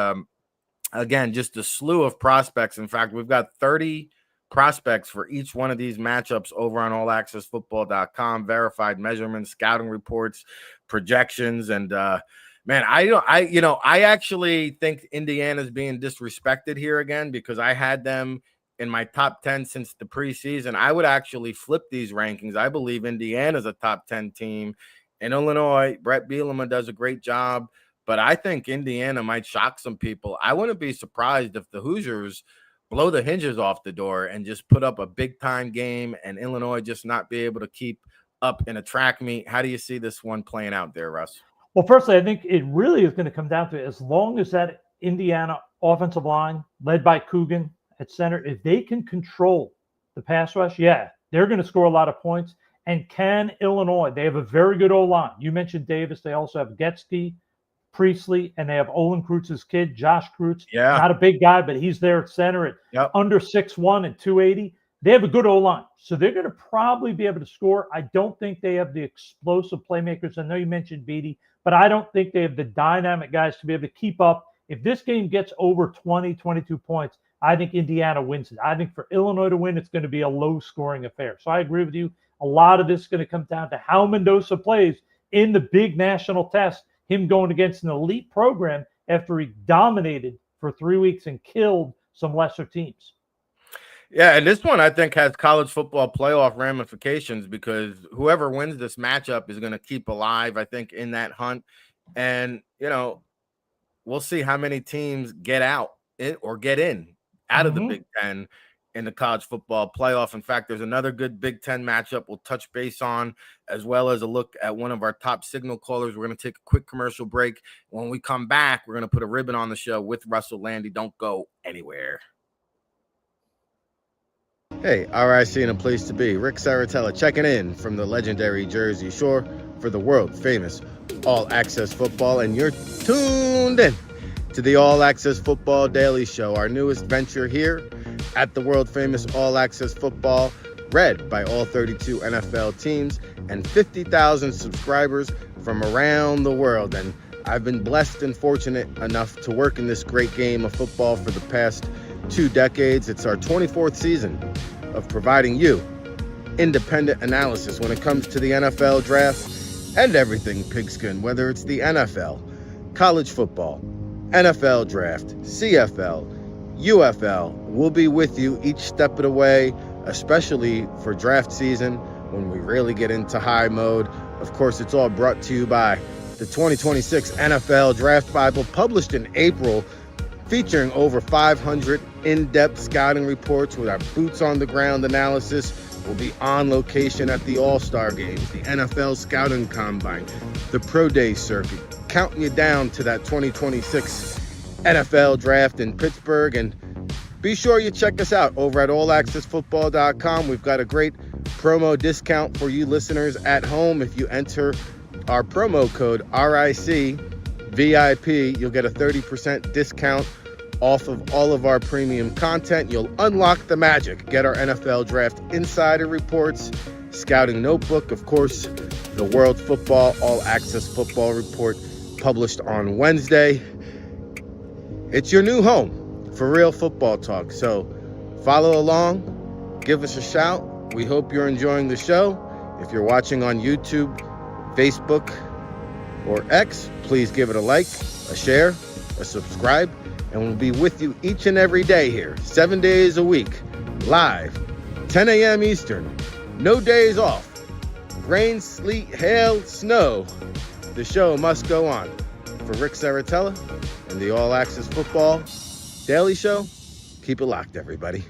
again, just a slew of prospects. In fact, we've got 30 prospects for each one of these matchups over on allaccessfootball.com, verified measurements, scouting reports, projections. And, man, I actually think Indiana's being disrespected here again, because I had them in my top 10 since the preseason. I would actually flip these rankings. I believe Indiana's a top 10 team. In Illinois, Brett Bielema does a great job but I think Indiana might shock some people. I wouldn't be surprised if the Hoosiers blow the hinges off the door and just put up a big time game and Illinois just not be able to keep up in a track meet. How do you see this one playing out there, Russ? Well, firstly, I think it really is going to come down to, as long as that Indiana offensive line, led by Coogan at center, if they can control the pass rush, yeah, they're going to score a lot of points. And can Illinois? They have a very good O-line. You mentioned Davis. They also have Getsky, Priestley, and they have Olin Kreutz's kid, Josh Kreutz. Yeah. Not a big guy, but he's there at center at under 6'1" and 280. They have a good O-line. So they're going to probably be able to score. I don't think they have the explosive playmakers. I know you mentioned Beatty, but I don't think they have the dynamic guys to be able to keep up. If this game gets over 20, 22 points, I think Indiana wins it. I think for Illinois to win, it's going to be a low-scoring affair. So I agree with you. A lot of this is going to come down to how Mendoza plays in the big national test, him going against an elite program after he dominated for 3 weeks and killed some lesser teams. Yeah, and this one I think has college football playoff ramifications because whoever wins this matchup is going to keep alive, I think, in that hunt. And, we'll see how many teams get out or get in out of the Big Ten in the college football playoff. In fact, there's another good Big Ten matchup we'll touch base on, as well as a look at one of our top signal callers. We're going to take a quick commercial break. When we come back, we're going to put a ribbon on the show with Russell Landy. Don't go anywhere. Hey, RIC and a place to be. Rick Saratella checking in from the legendary Jersey Shore for the world-famous All Access Football, and you're tuned in to the All Access Football Daily Show, our newest venture here at the world-famous All Access Football, read by all 32 NFL teams and 50,000 subscribers from around the world. And I've been blessed and fortunate enough to work in this great game of football for the past 2 decades. It's our 24th season of providing you independent analysis when it comes to the NFL draft and everything pigskin, whether it's the NFL, college football, NFL draft, CFL, UFL. We'll be with you each step of the way, especially for draft season when we really get into high mode. Of course, it's all brought to you by the 2026 NFL Draft Bible, published in April, featuring over 500 in-depth scouting reports with our boots-on-the-ground analysis. We'll be on location at the All-Star Games, the NFL Scouting Combine, the Pro Day Circuit, counting you down to that 2026 NFL Draft in Pittsburgh. And be sure you check us out over at allaccessfootball.com. We've got a great promo discount for you listeners at home. If you enter our promo code RICVIP, you'll get a 30% discount off of all of our premium content. You'll unlock the magic. Get our NFL Draft Insider Reports, Scouting Notebook, of course, the World Football All Access Football Report, published on Wednesday. It's your new home for real football talk. So follow along, give us a shout. We hope you're enjoying the show. If you're watching on YouTube, Facebook, or X, please give it a like, a share, a subscribe, and we'll be with you each and every day here, 7 days a week, live, 10 a.m. Eastern, no days off, rain, sleet, hail, snow. The show must go on. For Rick Saratella and the All Access Football Daily Show, keep it locked, everybody.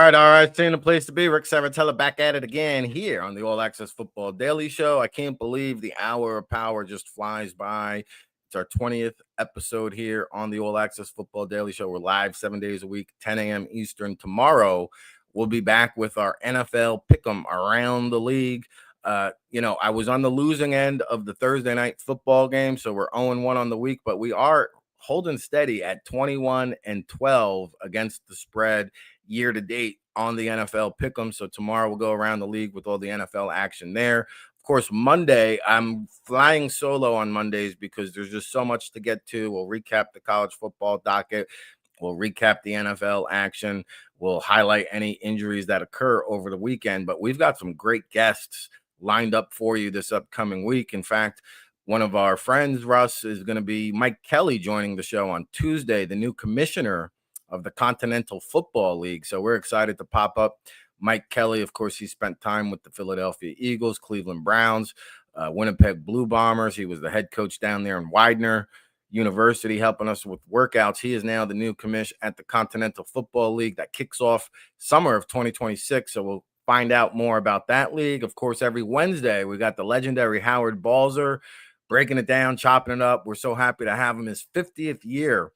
All right. Staying a place to be. Rick Saratella back at it again here on the All Access Football Daily Show. I can't believe the hour of power just flies by. It's our 20th episode here on the All Access Football Daily Show. We're live 7 days a week, 10 a.m. Eastern. Tomorrow, we'll be back with our NFL Pick'em around the league. I was on the losing end of the Thursday night football game, so we're 0-1 on the week, but we are holding steady at 21-12 against the spread year to date on the NFL Pick'em. So tomorrow we'll go around the league with all the NFL action there. Of course, Monday, I'm flying solo on Mondays because there's just so much to get to. We'll recap the college football docket. We'll recap the NFL action. We'll highlight any injuries that occur over the weekend. But we've got some great guests lined up for you this upcoming week. In fact, one of our friends, Russ, is going to be Mike Kelly joining the show on Tuesday, the new commissioner of the Continental Football League. So we're excited to pop up Mike Kelly. Of course, he spent time with the Philadelphia Eagles, Cleveland Browns, Winnipeg Blue Bombers. He was the head coach down there in Widener University, helping us with workouts. He is now the new commissioner at the Continental Football League that kicks off summer of 2026. So we'll find out more about that league. Of course, every Wednesday, we got the legendary Howard Balzer breaking it down, chopping it up. We're so happy to have him. His 50th year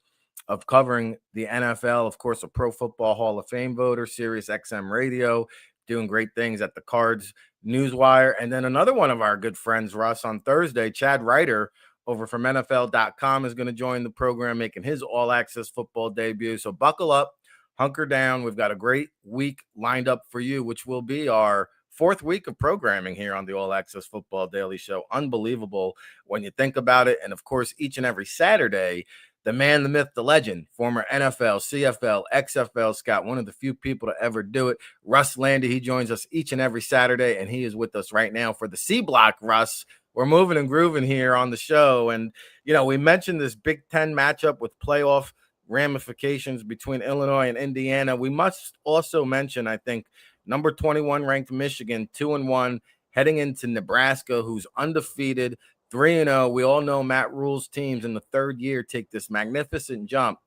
of covering the NFL. Of course, a Pro Football Hall of Fame voter, Sirius XM Radio, doing great things at the Cards Newswire. And then another one of our good friends, Russ, on Thursday, Chad Ryder over from NFL.com is going to join the program, making his all-access football debut. So buckle up, hunker down. We've got a great week lined up for you, which will be our fourth week of programming here on the All Access Football Daily Show. Unbelievable when you think about it. And of course, each and every Saturday, the man, the myth, the legend, former NFL, CFL, XFL scout, one of the few people to ever do it, Russ Landy. He joins us each and every Saturday, and he is with us right now for the C Block. Russ, we're moving and grooving here on the show. And, we mentioned this Big Ten matchup with playoff ramifications between Illinois and Indiana. We must also mention, I think, number 21 ranked Michigan, 2-1, heading into Nebraska, who's undefeated, 3-0. We all know Matt Rule's teams in the third year take this magnificent jump.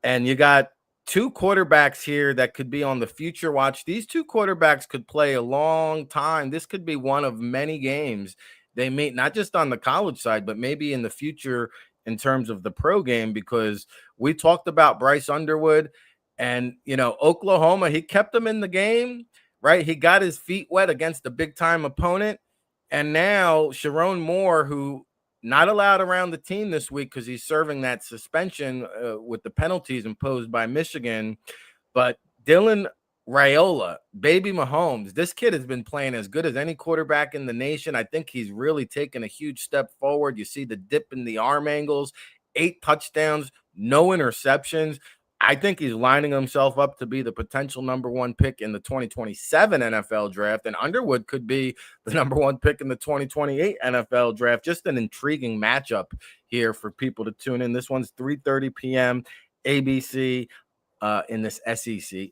And you got two quarterbacks here that could be on the future watch. These two quarterbacks could play a long time. This could be one of many games they meet, not just on the college side, but maybe in the future in terms of the pro game, because we talked about Bryce Underwood. And, Oklahoma, he kept him in the game, right? He got his feet wet against a big-time opponent. And now Sharon Moore, who not allowed around the team this week because he's serving that suspension with the penalties imposed by Michigan. But Dylan Raiola, baby Mahomes, this kid has been playing as good as any quarterback in the nation. I think he's really taken a huge step forward. You see the dip in the arm angles, 8 touchdowns, no interceptions. I think he's lining himself up to be the potential number 1 pick in the 2027 NFL draft, and Underwood could be the number 1 pick in the 2028 NFL draft. Just an intriguing matchup here for people to tune in. This one's 3:30 p.m. ABC in this SEC,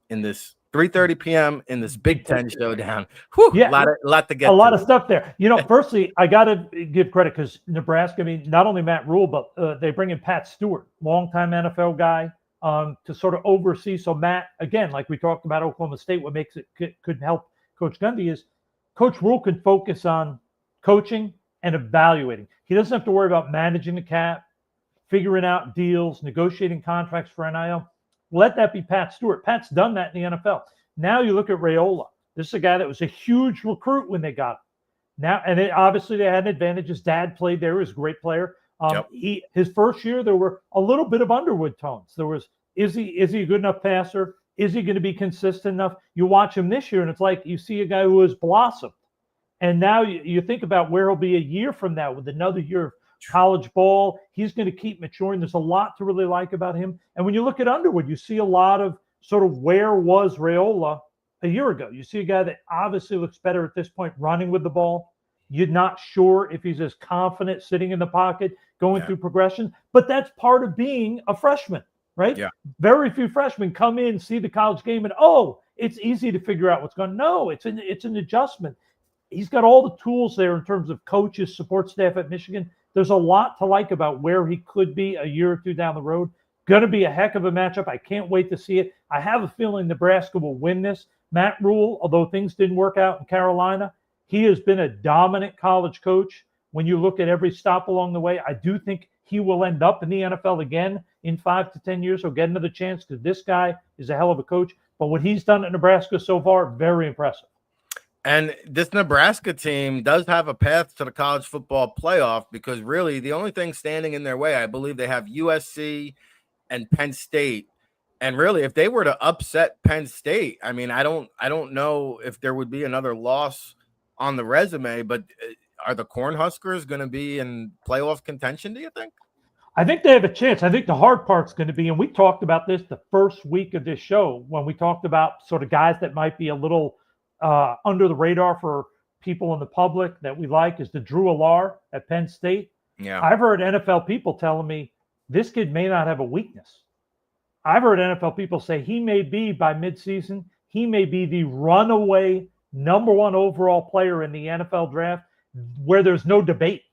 in this 3:30 p.m. in this Big Ten showdown. Whew, yeah, a lot to get. A lot of stuff there. Firstly, I got to give credit because Nebraska. I mean, not only Matt Rule, but they bring in Pat Stewart, longtime NFL guy, to sort of oversee. So Matt, again, like we talked about Oklahoma State, what makes it could help Coach Gundy is Coach Rule can focus on coaching and evaluating. He doesn't have to worry about managing the cap, figuring out deals, negotiating contracts for NIL. Let that be Pat Stewart. Pat's done that in the NFL. Now you look at Raiola. This is a guy that was a huge recruit when they got him. Now, and obviously they had an advantage. His dad played there. He was a great player. His first year, there were a little bit of Underwood tones. There was, is he a good enough passer? Is he going to be consistent enough? You watch him this year, and it's like you see a guy who has blossomed. And now you think about where he'll be a year from now with another year of college ball. He's going to keep maturing. There's a lot to really like about him. And when you look at Underwood, you see a lot of sort of where was Raiola a year ago. You see a guy that obviously looks better at this point running with the ball. You're not sure if he's as confident sitting in the pocket, going through progression. But that's part of being a freshman, right? Yeah. Very few freshmen come in, see the college game, and, it's easy to figure out what's going on. No, it's an adjustment. He's got all the tools there in terms of coaches, support staff at Michigan. There's a lot to like about where he could be a year or two down the road. Going to be a heck of a matchup. I can't wait to see it. I have a feeling Nebraska will win this. Matt Rule, although things didn't work out in Carolina, he has been a dominant college coach. when you look at every stop along the way. I do think he will end up in the NFL again in 5 to 10 years. He'll get another chance because this guy is a hell of a coach. But what he's done at Nebraska so far, very impressive. And this Nebraska team does have a path to the college football playoff because really the only thing standing in their way, I believe they have USC and Penn State. And really, if they were to upset Penn State, I mean, I don't know if there would be another loss on the resume, but are the Cornhuskers going to be in playoff contention, do you think? I think they have a chance. I think the hard part's going to be, and we talked about this the first week of this show when we talked about sort of guys that might be a little under the radar for people in the public that we like, is the Drew Alar at Penn State. Yeah, I've heard NFL people telling me this kid may not have a weakness. I've heard NFL people say he may be, by midseason, he may be the runaway number one overall player in the NFL draft where there's no debate.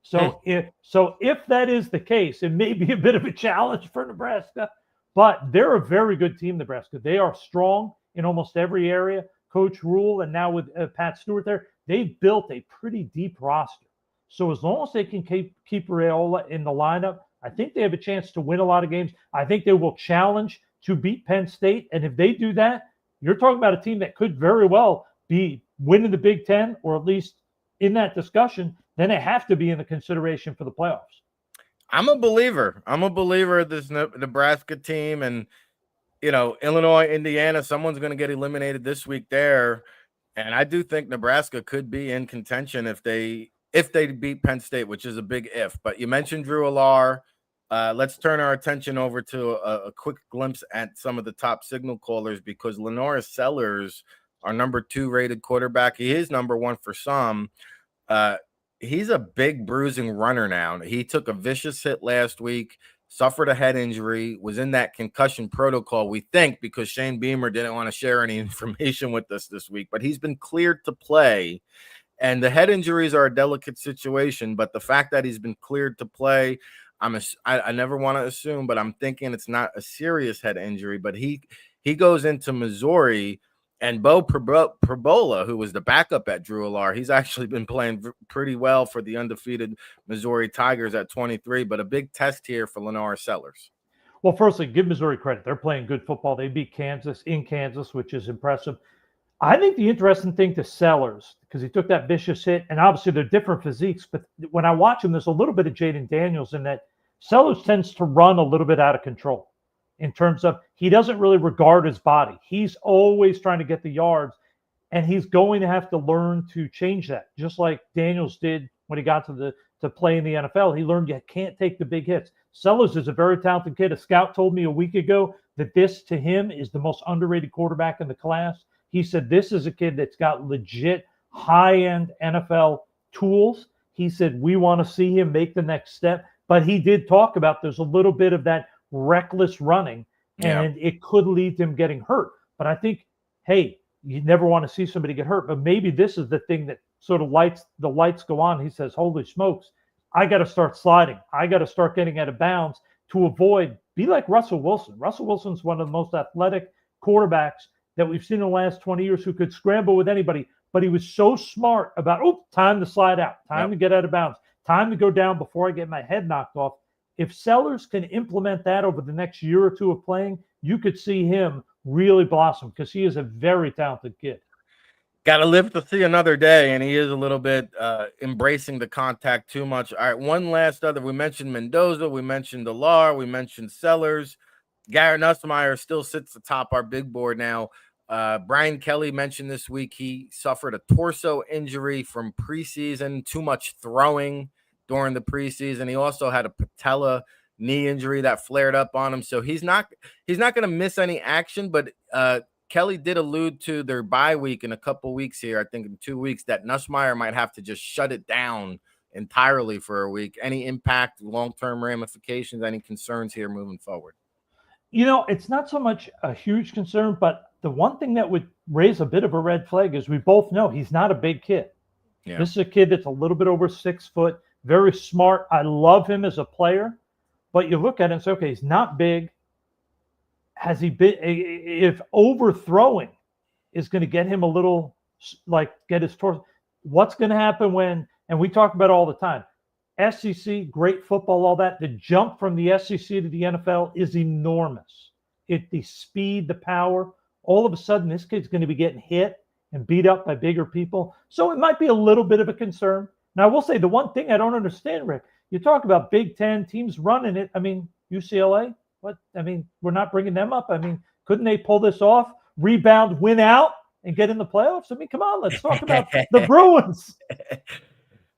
So if that is the case, it may be a bit of a challenge for Nebraska, but they're a very good team, Nebraska. They are strong in almost every area. Coach Rule, and now with Pat Stewart there, they've built a pretty deep roster. So as long as they can keep Raiola in the lineup, I think they have a chance to win a lot of games. I think they will challenge to beat Penn State. And if they do that, you're talking about a team that could very well be winning the Big Ten, or at least in that discussion. Then they have to be in the consideration for the playoffs. I'm a believer of this Nebraska team. And, you know, Illinois, Indiana, someone's going to get eliminated this week there. And I do think Nebraska could be in contention if they beat Penn State, which is a big if. But you mentioned Drew Alar. Let's turn our attention over to a quick glimpse at some of the top signal callers, because Lenora Sellers, our number 2 rated quarterback, he is number 1 for some. He's a big bruising runner now. He took a vicious hit last week, suffered a head injury, was in that concussion protocol, we think, because Shane Beamer didn't want to share any information with us this week. But he's been cleared to play. And the head injuries are a delicate situation, but the fact that he's been cleared to play, I never want to assume, but I'm thinking it's not a serious head injury. But he goes into Missouri, and Bo Prebola, who was the backup at Drew Alar, he's actually been playing pretty well for the undefeated Missouri Tigers at 23. But a big test here for Lenora Sellers. Well, firstly, give Missouri credit. They're playing good football. They beat Kansas in Kansas, which is impressive. I think the interesting thing to Sellers, because he took that vicious hit, and obviously they're different physiques, but when I watch him, there's a little bit of Jaden Daniels in that. Sellers tends to run a little bit out of control in terms of he doesn't really regard his body. He's always trying to get the yards, and he's going to have to learn to change that, just like Daniels did when he got to play in the NFL. He learned you can't take the big hits. Sellers is a very talented kid. A scout told me a week ago that this, to him, is the most underrated quarterback in the class. He said this is a kid that's got legit high-end NFL tools. He said we want to see him make the next step. But he did talk about there's a little bit of that reckless running, and it could lead to him getting hurt. But I think, hey, you never want to see somebody get hurt. But maybe this is the thing that sort of the lights go on. He says, holy smokes, I got to start sliding. I got to start getting out of bounds to avoid, be like Russell Wilson. Russell Wilson's one of the most athletic quarterbacks that we've seen in the last 20 years who could scramble with anybody. But he was so smart about, time to slide out, time to get out of bounds, time to go down before I get my head knocked off. If Sellers can implement that over the next year or two of playing, you could see him really blossom, because he is a very talented kid. Got to live to see another day, and he is a little bit embracing the contact too much. All right, one last other. We mentioned Mendoza. We mentioned Alar. We mentioned Sellers. Garrett Nussmeier still sits atop our big board now. Brian Kelly mentioned this week he suffered a torso injury from preseason, too much throwing during the preseason. He also had a patella knee injury that flared up on him, so he's not going to miss any action. But Kelly did allude to their bye week in a couple weeks here, I think in 2 weeks, that Nussmeier might have to just shut it down entirely for a week. Any impact, long-term ramifications, any concerns here moving forward? You know, it's not so much a huge concern, but the one thing that would raise a bit of a red flag is we both know he's not a big kid. Yeah. This is a kid that's a little bit over 6 foot, very smart. I love him as a player, but you look at him and say, okay, he's not big. Has he been, if overthrowing is going to get him a little, like, get his torso, what's going to happen when and we talk about it all the time. SEC, great football, all that. The jump from the SEC to the NFL is enormous. The speed, the power. All of a sudden, this kid's going to be getting hit and beat up by bigger people. So it might be a little bit of a concern. Now, I will say the one thing I don't understand, Rick, you talk about Big Ten teams running it. I mean, UCLA, what? I mean, we're not bringing them up. I mean, couldn't they pull this off, rebound, win out, and get in the playoffs? I mean, come on, let's talk about the Bruins.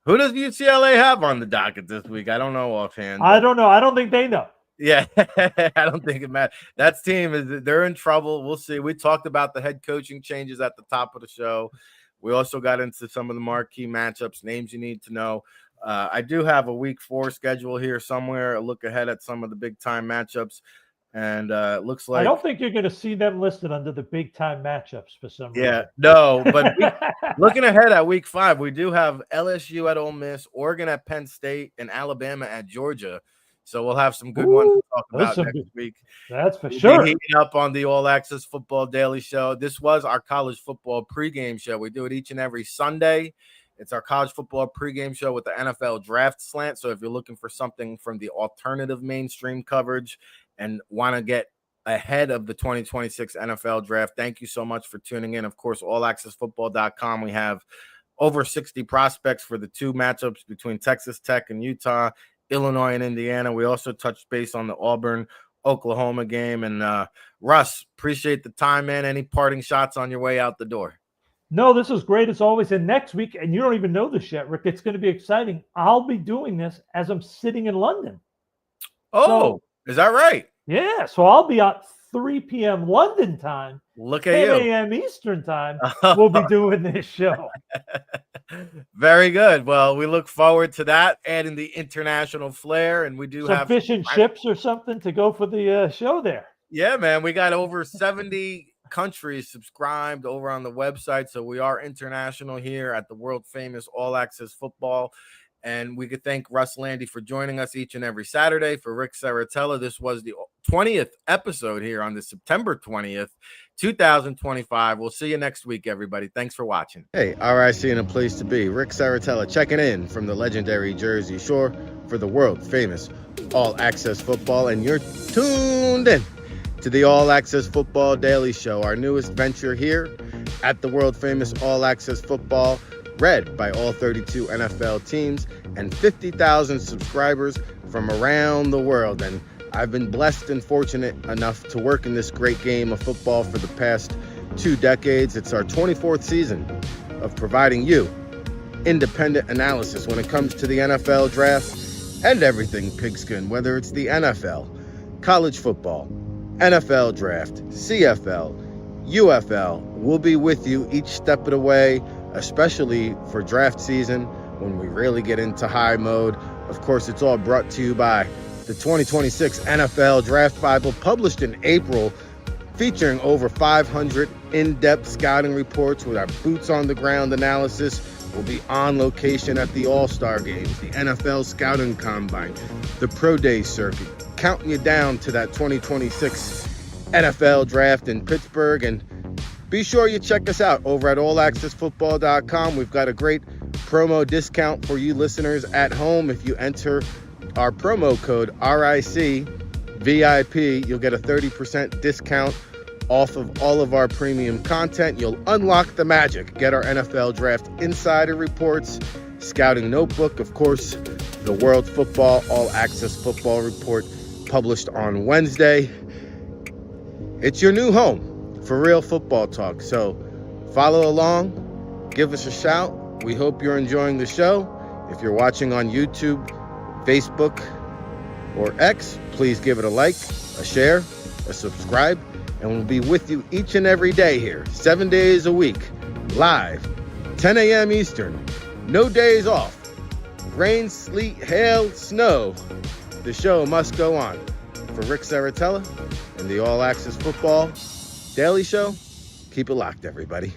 Who does UCLA have on the docket this week? I don't know offhand. I don't know. I don't think they know. Yeah, I don't think it matters. That team they're in trouble. We'll see. We talked about the head coaching changes at the top of the show. We also got into some of the marquee matchups, names you need to know. I do have a week 4 schedule here somewhere, a look ahead at some of the big time matchups. And it looks like I don't think you're going to see them listed under the big time matchups for some reason. Yeah, no, but looking ahead at week 5, we do have LSU at Ole Miss, Oregon at Penn State, and Alabama at Georgia. So we'll have some good ones to talk about next week. That's for sure. Heating up on the All Access Football Daily Show. This was our college football pregame show. We do it each and every Sunday. It's our college football pregame show with the NFL draft slant. So if you're looking for something from the alternative mainstream coverage and want to get ahead of the 2026 NFL draft, thank you so much for tuning in. Of course, allaccessfootball.com. We have over 60 prospects for the 2 matchups between Texas Tech and Utah, Illinois and Indiana. We also touched base on the Auburn-Oklahoma game. And Russ, appreciate the time, man. Any parting shots on your way out the door? No, this is great as always. And next week, and you don't even know this yet, Rick, it's going to be exciting. I'll be doing this as I'm sitting in London. Oh, is that right? Yeah. So I'll be at 3 p.m. London time. Look at 10 you. a.m. Eastern time. We'll be doing this show. Very good. Well, we look forward to that, adding the international flair, and we do have fish and chips or something to go for the show there. Yeah, man. We got over 70 countries subscribed over on the website, so we are international here at the world famous All Access Football. And we could thank Russ Landy for joining us each and every Saturday. For Rick Saratella, this was the 20th episode here on the September 20th, 2025. We'll see you next week, everybody. Thanks for watching. Hey, RIC in a place to be. Rick Saratella checking in from the legendary Jersey Shore for the world famous All Access Football. And you're tuned in to the All Access Football Daily Show, our newest venture here at the world famous All Access Football, read by all 32 NFL teams and 50,000 subscribers from around the world. And I've been blessed and fortunate enough to work in this great game of football for the past 2 decades. It's our 24th season of providing you independent analysis when it comes to the NFL draft and everything pigskin, whether it's the NFL, college football, NFL draft, CFL, UFL. We'll be with you each step of the way, especially for draft season when we really get into high mode. Of course, it's all brought to you by the 2026 NFL Draft Bible, published in April, featuring over 500 in-depth scouting reports with our boots-on-the-ground analysis. We'll be on location at the All-Star Games, the NFL Scouting Combine, the Pro Day circuit, counting you down to that 2026 NFL Draft in Pittsburgh. And be sure you check us out over at allaccessfootball.com. We've got a great promo discount for you listeners at home. If you enter our promo code RICVIP, you'll get a 30% discount off of all of our premium content. You'll unlock the magic. Get our NFL Draft Insider Reports, Scouting Notebook, of course, the World Football All Access Football Report, published on Wednesday. It's your new home for real football talk. So follow along, give us a shout. We hope you're enjoying the show. If you're watching on YouTube, Facebook, or X, please give it a like, a share, a subscribe, and we'll be with you each and every day here, 7 days a week, live, 10 a.m. Eastern, no days off, rain, sleet, hail, snow. The show must go on. For Rick Saratella and the All Access Football Daily Show, keep it locked, everybody.